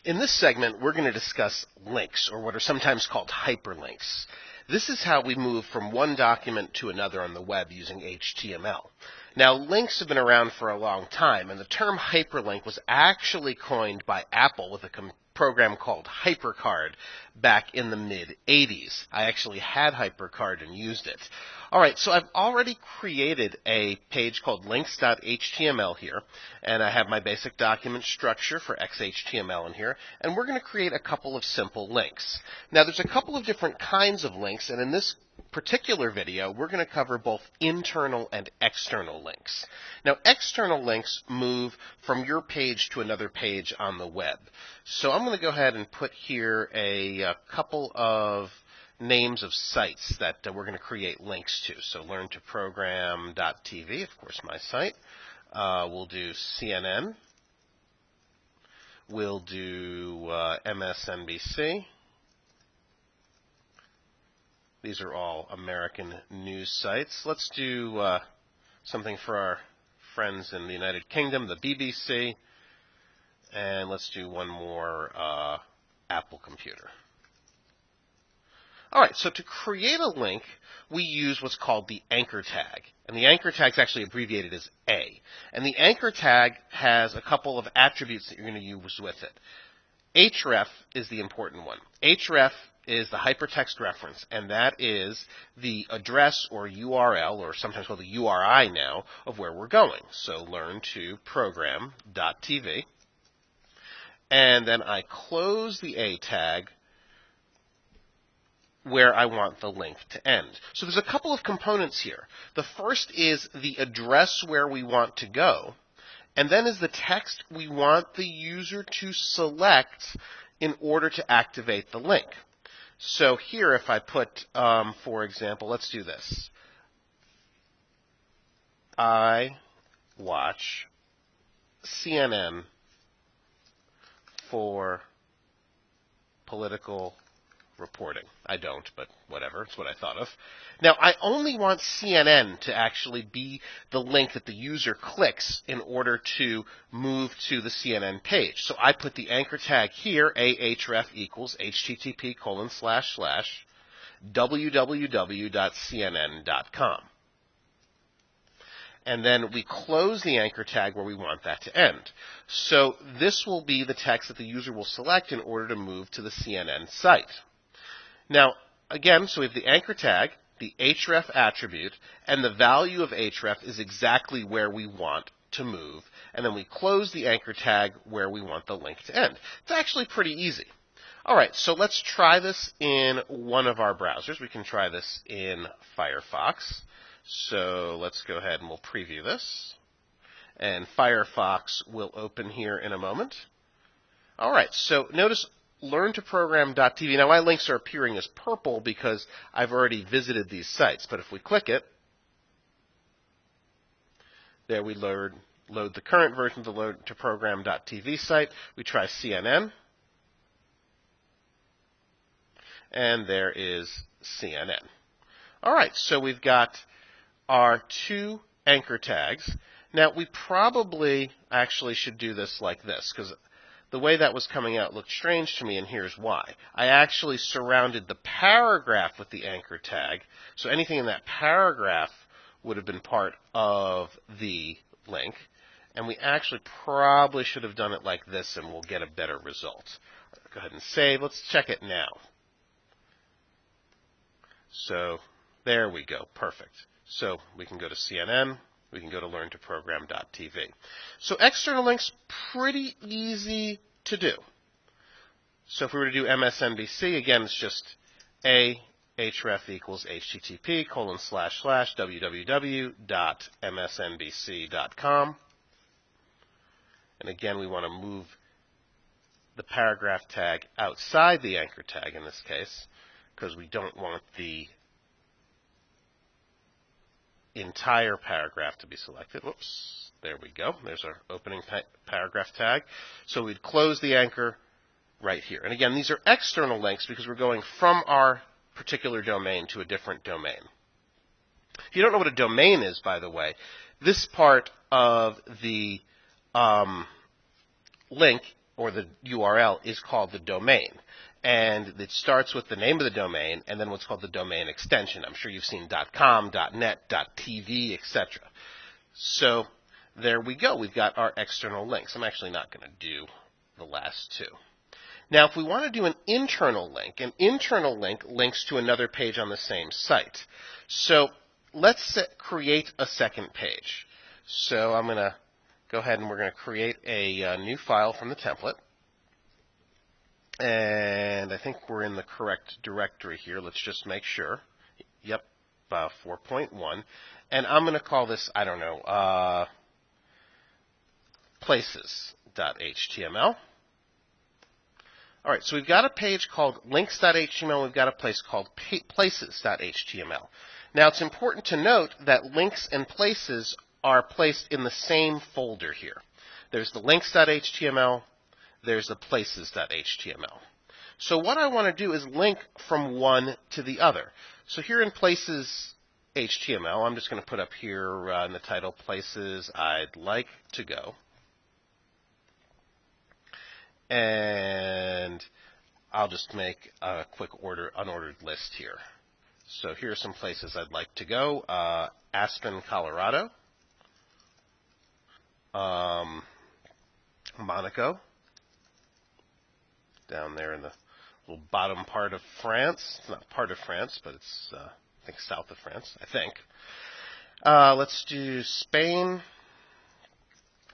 In this segment, we're going to discuss links, or what are sometimes called hyperlinks. This is how we move from one document to another on the web using HTML. Now, links have been around for a long time, and the term hyperlink was actually coined by Apple with a program called HyperCard back in the mid-'80s. I actually had HyperCard and used it. All right, so I've already created a page called links.html here, and I have my basic document structure for XHTML in here, and we're going to create a couple of simple links. Now, there's a couple of different kinds of links, and in this particular video, we're going to cover both internal and external links. Now, external links move from your page to another page on the web. So I'm going to go ahead and put here a couple of names of sites that we're going to create links to. So learntoprogram.tv, of course, my site. We'll do CNN. We'll do MSNBC. These are all American news sites. Let's do something for our friends in the United Kingdom, the BBC. And let's do one more Apple computer. All right, so to create a link, we use what's called the anchor tag. And the anchor tag is actually abbreviated as A. And the anchor tag has a couple of attributes that you're going to use with it. href is the important one. href is the hypertext reference, and that is the address or URL, or sometimes called the URI now, of where we're going. So learntoprogram.tv. And then I close the A tag where I want the link to end. So there's a couple of components here. The first is the address where we want to go, and then is the text we want the user to select in order to activate the link. So here, if I put, for example, let's do this. I watch CNN for political reporting. I don't, but whatever. It's what I thought of. Now, I only want CNN to actually be the link that the user clicks in order to move to the CNN page. So I put the anchor tag here, ahref equals http://www.cnn.com. And then we close the anchor tag where we want that to end. So this will be the text that the user will select in order to move to the CNN site. Now, again, so we have the anchor tag, the href attribute, and the value of href is exactly where we want to move. And then we close the anchor tag where we want the link to end. It's actually pretty easy. All right, so let's try this in one of our browsers. We can try this in Firefox. So let's go ahead and we'll preview this. And Firefox will open here in a moment. All right, so notice learntoprogram.tv. Now, my links are appearing as purple because I've already visited these sites. But if we click it, there we load the current version of the learntoprogram.tv site. We try CNN. And there is CNN. All right, so we've got our two anchor tags. Now, we probably actually should do this like this, because the way that was coming out looked strange to me, and here's why. I actually surrounded the paragraph with the anchor tag, so anything in that paragraph would have been part of the link, and we actually probably should have done it like this, and we'll get a better result. Go ahead and save. Let's check it now. So there we go. Perfect. So we can go to CNN. We can go to learntoprogram.tv. So external links, pretty easy to do. So if we were to do MSNBC, again, it's just ahref equals http://www.msnbc.com. And again, we want to move the paragraph tag outside the anchor tag in this case, because we don't want the entire paragraph to be selected. Whoops, there we go. There's our opening paragraph tag. So we'd close the anchor right here. And again, these are external links because we're going from our particular domain to a different domain. If you don't know what a domain is, by the way, this part of the link or the URL, is called the domain. And it starts with the name of the domain and then what's called the domain extension. I'm sure you've seen .com, .net, .tv, etc. So there we go. We've got our external links. I'm actually not going to do the last two. Now, if we want to do an internal link links to another page on the same site. So let's create a second page. So I'm going to go ahead and we're going to create a new file from the template. And I think we're in the correct directory here. Let's just make sure. Yep, 4.1. And I'm going to call this, I don't know, places.html. All right, so we've got a page called links.html. We've got a place called places.html. Now, it's important to note that links and places are placed in the same folder here. There's the links.html. There's the places.html. So what I want to do is link from one to the other. So here in places.html, I'm just going to put up here in the title, places I'd like to go. And I'll just make a quick unordered list here. So here are some places I'd like to go. Aspen, Colorado. Monaco. Down there in the little bottom part of France. It's not part of France, but it's, I think, south of France, I think. Let's do Spain.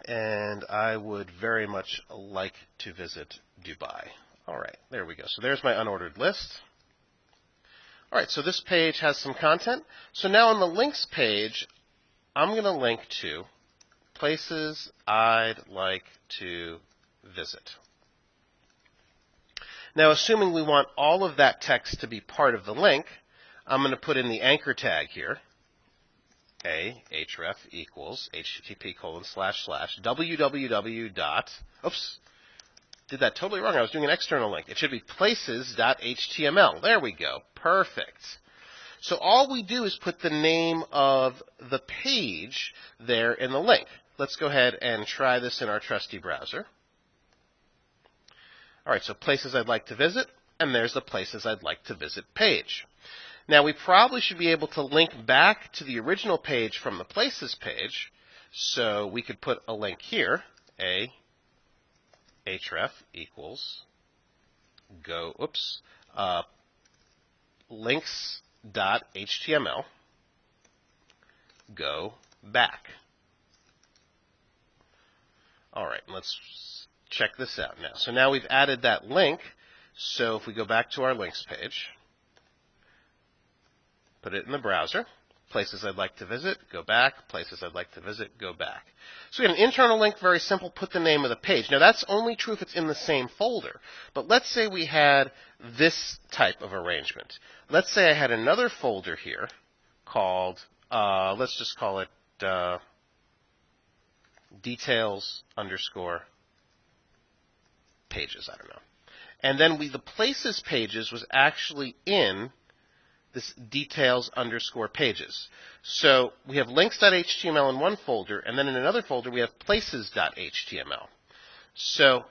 And I would very much like to visit Dubai. All right, there we go. So there's my unordered list. All right, so this page has some content. So now on the links page, I'm going to link to places I'd like to visit. Now, assuming we want all of that text to be part of the link, I'm going to put in the anchor tag here. href equals http://www. Oops, did that totally wrong. I was doing an external link. It should be places.html. There we go. Perfect. So all we do is put the name of the page there in the link. Let's go ahead and try this in our trusty browser. All right, so places I'd like to visit, and there's the places I'd like to visit page. Now, we probably should be able to link back to the original page from the places page, so we could put a link here, href equals links.html, go back. All right, let's check this out now. So now we've added that link, so if we go back to our links page, put it in the browser, places I'd like to visit, go back, places I'd like to visit, go back. So we have an internal link, very simple, put the name of the page. Now that's only true if it's in the same folder. But let's say we had this type of arrangement. Let's say I had another folder here called, let's just call it details _ pages, I don't know. And then the places pages was actually in this details _ pages. So we have links.html in one folder, and then in another folder we have places.html. So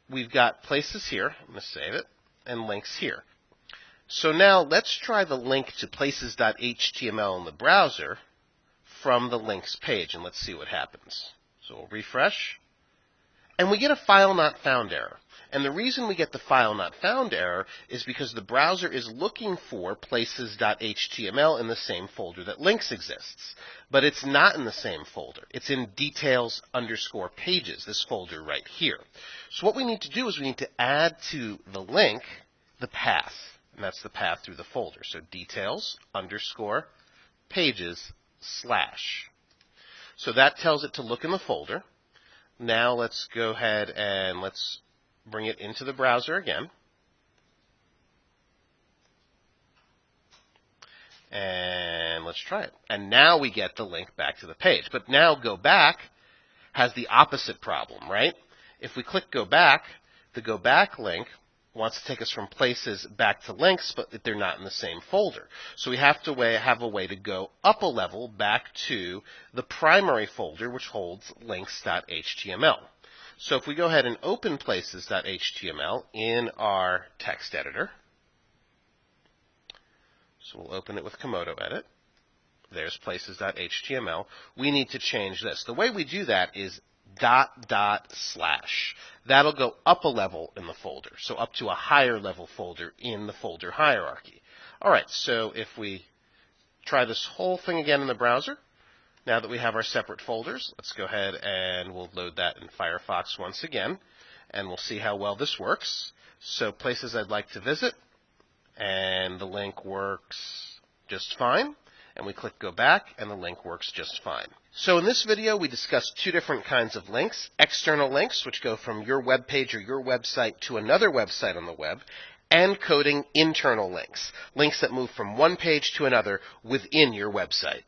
we've got places here, I'm going to save it, and links here. So now let's try the link to places.html in the browser from the links page, and let's see what happens. So we'll refresh, and we get a file not found error. And the reason we get the file not found error is because the browser is looking for places.html in the same folder that links exists. But it's not in the same folder. It's in details _ pages, this folder right here. So what we need to do is we need to add to the link the path. And that's the path through the folder. So details _ pages /. So that tells it to look in the folder. Now let's go ahead and let's bring it into the browser again. And let's try it. And now we get the link back to the page. But now go back has the opposite problem, right? If we click go back, the go back link wants to take us from places back to links, but they're not in the same folder. So we have to have a way to go up a level back to the primary folder, which holds links.html. So if we go ahead and open places.html in our text editor, so we'll open it with Komodo Edit. There's places.html. We need to change this. The way we do that is ... That'll go up a level in the folder, so up to a higher level folder in the folder hierarchy. All right, so if we try this whole thing again in the browser, now that we have our separate folders, let's go ahead and we'll load that in Firefox once again, and we'll see how well this works. So places I'd like to visit, and the link works just fine. And we click Go Back, and the link works just fine. So in this video, we discussed two different kinds of links: external links, which go from your web page or your website to another website on the web, and coding internal links, links that move from one page to another within your website.